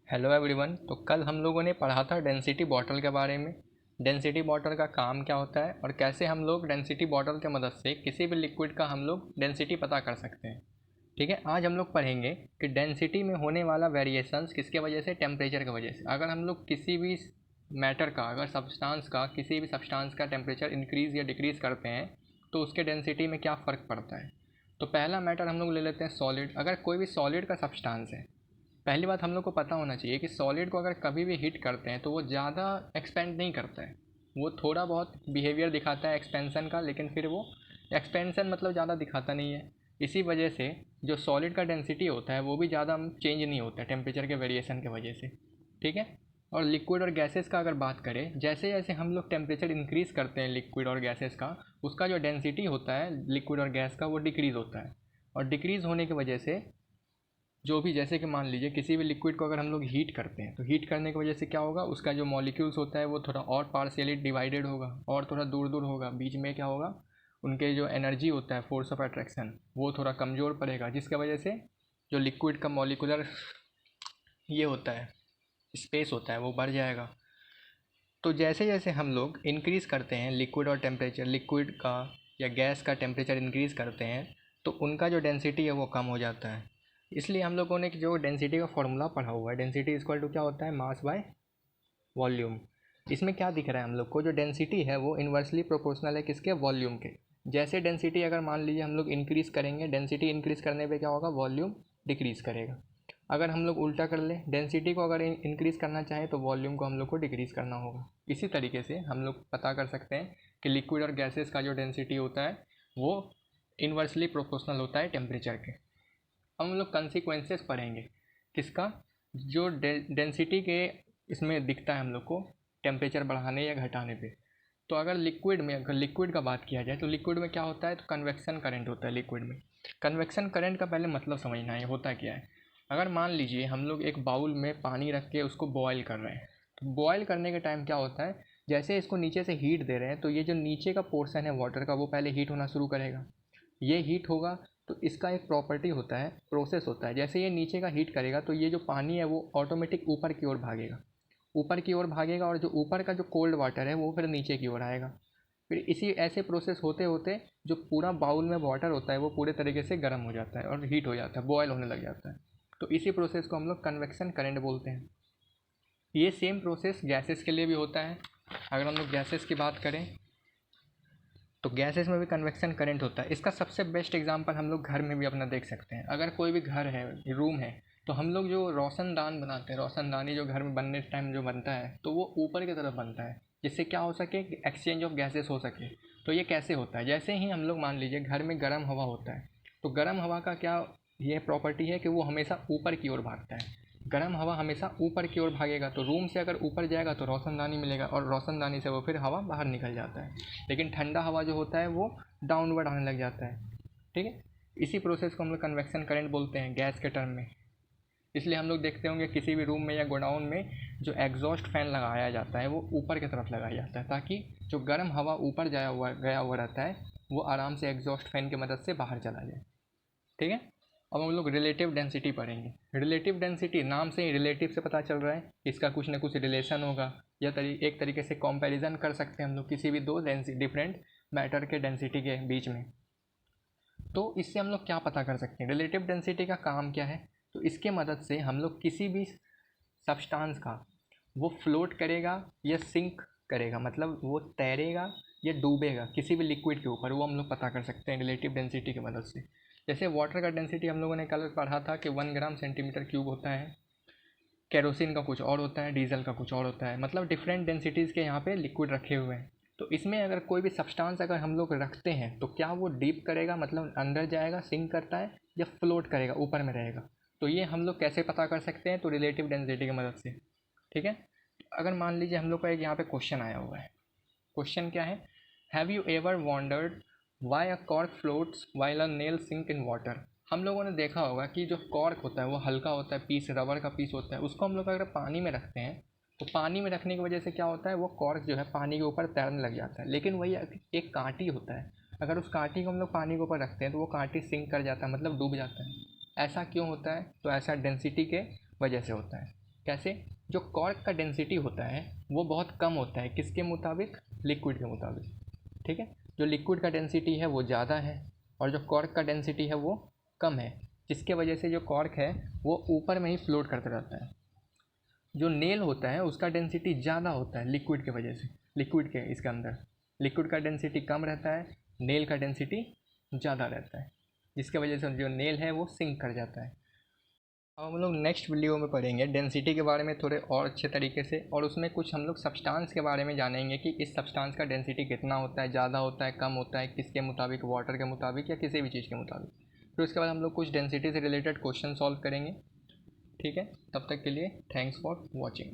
Hello everyone. तो कल हम लोगों ने पढ़ा था डेंसिटी बॉटल के बारे में। डेंसिटी बॉटल का काम क्या होता है और कैसे हम लोग डेंसिटी बॉटल के मदद से किसी भी लिक्विड का हम लोग डेंसिटी पता कर सकते हैं। ठीक है, आज हम लोग पढ़ेंगे कि डेंसिटी में होने वाला वेरिएशंस किसके वजह से, टेम्परेचर की वजह से। अगर हम लोग किसी भी मैटर का, अगर सब्सटेंस का, किसी भी सब्सटेंस का टेम्परेचर इंक्रीज़ या डिक्रीज़ करते हैं तो उसके डेंसिटी में क्या फ़र्क पड़ता है। तो पहला मैटर हम लोग ले लेते हैं सॉलिड। अगर कोई भी सॉलिड का सब्सटेंस है, पहली बात हम लोग को पता होना चाहिए कि सॉलिड को अगर कभी भी हीट करते हैं तो वो ज़्यादा एक्सपेंड नहीं करता है। वो थोड़ा बहुत बिहेवियर दिखाता है एक्सपेंसन का, लेकिन फिर वो एक्सपेंसन मतलब ज़्यादा दिखाता नहीं है। इसी वजह से जो सॉलिड का डेंसिटी होता है वो भी ज़्यादा चेंज नहीं होता है टेम्परेचर के वेरिएशन की वजह से। ठीक है। और लिक्विड और गैसेस का अगर बात करें, जैसे जैसे हम लोग टेम्परेचर इंक्रीज़ करते हैं लिक्विड और गैसेस का, उसका जो डेंसिटी होता है लिक्विड और गैस का वो डिक्रीज़ होता है। और डिक्रीज़ होने की वजह से जो भी, जैसे कि मान लीजिए किसी भी लिक्विड को अगर हम लोग हीट करते हैं तो हीट करने की वजह से क्या होगा, उसका जो मॉलिक्यूल्स होता है वो थोड़ा और पार्शियली डिवाइडेड होगा और थोड़ा दूर दूर होगा। बीच में क्या होगा, उनके जो एनर्जी होता है, फोर्स ऑफ अट्रैक्शन, वो थोड़ा कमज़ोर पड़ेगा, जिसकी वजह से जो लिक्विड का मॉलिकुलर ये होता है, स्पेस होता है, वो बढ़ जाएगा। तो जैसे जैसे हम लोग इंक्रीज़ करते हैं लिक्विड और टेम्परेचर, लिक्विड का या गैस का टेम्परेचर इंक्रीज़ करते हैं तो उनका जो डेंसिटी है वो कम हो जाता है। इसलिए हम लोगों ने जो डेंसिटी का फॉर्मूला पढ़ा हुआ है, डेंसिटी इक्वल टू क्या होता है, मास बाय वॉल्यूम। इसमें क्या दिख रहा है हम लोग को, जो डेंसिटी है वो इन्वर्सली प्रोपोर्शनल है किसके, वॉल्यूम के। जैसे डेंसिटी अगर मान लीजिए हम लोग इंक्रीज़ करेंगे, डेंसिटी इंक्रीज़ करने पे क्या होगा, वॉल्यूम डिक्रीज़ करेगा। अगर हम लोग उल्टा कर लें, डेंसिटी को अगर इंक्रीज़ करना चाहें तो वॉल्यूम को हम लोग को डिक्रीज़ करना होगा। इसी तरीके से हम लोग पता कर सकते हैं कि लिक्विड और गैसेस का जो डेंसिटी होता है वो इन्वर्सली प्रोपोर्शनल होता है टेम्परेचर के। हम लोग कंसिक्वेंसेस पढ़ेंगे किसका, जो डेंसिटी के इसमें दिखता है हम लोग को टेम्परेचर बढ़ाने या घटाने पे। तो अगर लिक्विड में, अगर लिक्विड का बात किया जाए तो लिक्विड में क्या होता है, तो कन्वेक्शन करंट होता है लिक्विड में। कन्वेक्शन करंट का पहले मतलब समझना है होता क्या है। अगर मान लीजिए हम लोग एक बाउल में पानी रख के उसको बॉयल कर रहे हैं, तो बॉयल करने के टाइम क्या होता है, जैसे इसको नीचे से हीट दे रहे हैं तो ये जो नीचे का पोर्शन है वाटर का वो पहले हीट होना शुरू करेगा। ये हीट होगा तो इसका एक प्रॉपर्टी होता है, प्रोसेस होता है, जैसे ये नीचे का हीट करेगा तो ये जो पानी है वो ऑटोमेटिक ऊपर की ओर भागेगा, ऊपर की ओर भागेगा, और जो ऊपर का जो कोल्ड वाटर है वो फिर नीचे की ओर आएगा। फिर इसी ऐसे प्रोसेस होते होते जो पूरा बाउल में वाटर होता है वो पूरे तरीके से गर्म हो जाता है और हीट हो जाता है, बॉयल होने लग जाता है। तो इसी प्रोसेस को हम लोग कन्वेक्शन करंट बोलते हैं। ये सेम प्रोसेस गैसेस के लिए भी होता है। अगर हम लोग गैसेस की बात करें तो गैसेस में भी कन्वेक्शन करंट होता है। इसका सबसे बेस्ट एग्जांपल हम लोग घर में भी अपना देख सकते हैं। अगर कोई भी घर है, रूम है, तो हम लोग जो रोशनदान बनाते हैं, रोशनदानी जो घर में बनने टाइम जो बनता है तो वो ऊपर की तरफ बनता है, जिससे क्या हो सके, एक्सचेंज ऑफ गैसेस हो सके। तो ये कैसे होता है, जैसे ही हम लोग मान लीजिए घर में गर्म हवा होता है तो गर्म हवा का क्या ये प्रॉपर्टी है कि वो हमेशा ऊपर की ओर भागता है। गर्म हवा हमेशा ऊपर की ओर भागेगा, तो रूम से अगर ऊपर जाएगा तो रोशनदानी मिलेगा और रोशनदानी से वो फिर हवा बाहर निकल जाता है। लेकिन ठंडा हवा जो होता है वो डाउनवर्ड आने लग जाता है। ठीक है। इसी प्रोसेस को हम लोग कन्वेक्शन करंट बोलते हैं गैस के टर्म में। इसलिए हम लोग देखते होंगे किसी भी रूम में या गोडाउन में जो एग्जॉस्ट फैन लगाया जाता है वो ऊपर की तरफ लगाया जाता है, ताकि जो गर्म हवा ऊपर गया हुआ रहता है वो आराम से एग्जॉस्ट फैन की मदद से बाहर चला जाए। ठीक है। अब हम लोग रिलेटिव डेंसिटी पढ़ेंगे। रिलेटिव डेंसिटी नाम से ही रिलेटिव से पता चल रहा है इसका कुछ ना कुछ रिलेशन होगा, या एक तरीके से कंपैरिजन कर सकते हैं हम लोग किसी भी दो डिफरेंट मैटर के डेंसिटी के बीच में। तो इससे हम लोग क्या पता कर सकते हैं, रिलेटिव डेंसिटी का काम क्या है। तो इसके मदद से हम लोग किसी भी सब्सटेंस का वो फ्लोट करेगा या सिंक करेगा, मतलब वो तैरेगा या डूबेगा किसी भी लिक्विड के ऊपर, वो हम लोग पता कर सकते हैं रिलेटिव डेंसिटी की मदद से। जैसे वाटर का डेंसिटी हम लोगों ने कल पढ़ा था कि 1 ग्राम सेंटीमीटर क्यूब होता है, केरोसिन का कुछ और होता है, डीजल का कुछ और होता है, मतलब डिफरेंट डेंसिटीज़ के यहाँ पे लिक्विड रखे हुए हैं। तो इसमें अगर कोई भी सब्सटेंस अगर हम लोग रखते हैं तो क्या वो डीप करेगा, मतलब अंदर जाएगा, सिंक करता है, या फ्लोट करेगा, ऊपर में रहेगा। तो ये हम लोग कैसे पता कर सकते हैं, तो रिलेटिव डेंसिटी की मदद से। ठीक है। अगर मान लीजिए हम लोग का एक यहाँ पे क्वेश्चन आया हुआ है। क्वेश्चन क्या है, have you ever wondered why a cork floats while a nail sink in water. हम लोगों ने देखा होगा कि जो कॉर्क होता है वो हल्का होता है, पीस रबर का पीस होता है, उसको हम लोग अगर पानी में रखते हैं तो पानी में रखने की वजह से क्या होता है, वो कॉर्क जो है पानी के ऊपर तैरने लग जाता है। लेकिन वही एक कांटी होता है, अगर उस कांटी को हम लोग पानी के ऊपर रखते हैं तो वो कांटी सिंक कर जाता है, मतलब डूब जाता है। ऐसा क्यों होता है, तो ऐसा डेंसिटी के वजह से होता है। कैसे? जो कॉर्क का डेंसिटी होता है वो बहुत कम होता है, किसके मुताबिक? लिक्विड के मुताबिक, ठीक है। जो लिक्विड का डेंसिटी है वो ज़्यादा है और जो कॉर्क का डेंसिटी है वो कम है, जिसके वजह से जो कॉर्क है वो ऊपर में ही फ्लोट करता रहता है। जो नेल होता है उसका डेंसिटी ज़्यादा होता है लिक्विड के वजह से, लिक्विड के इसके अंदर लिक्विड का डेंसिटी कम रहता है, नेल का डेंसिटी ज़्यादा रहता है, जिसके वजह से जो नेल है वो सिंक कर जाता है। अब हम लोग नेक्स्ट वीडियो में पढ़ेंगे डेंसिटी के बारे में थोड़े और अच्छे तरीके से, और उसमें कुछ हम लोग सब्सटेंस के बारे में जानेंगे कि इस सब्सटेंस का डेंसिटी कितना होता है, ज़्यादा होता है, कम होता है, किसके मुताबिक? वाटर के मुताबिक या किसी भी चीज़ के मुताबिक। फिर उसके बाद हम लोग कुछ डेंसिटी से रिलेटेड क्वेश्चन सॉल्व करेंगे, ठीक है। तब तक के लिए थैंक्स फॉर वॉचिंग।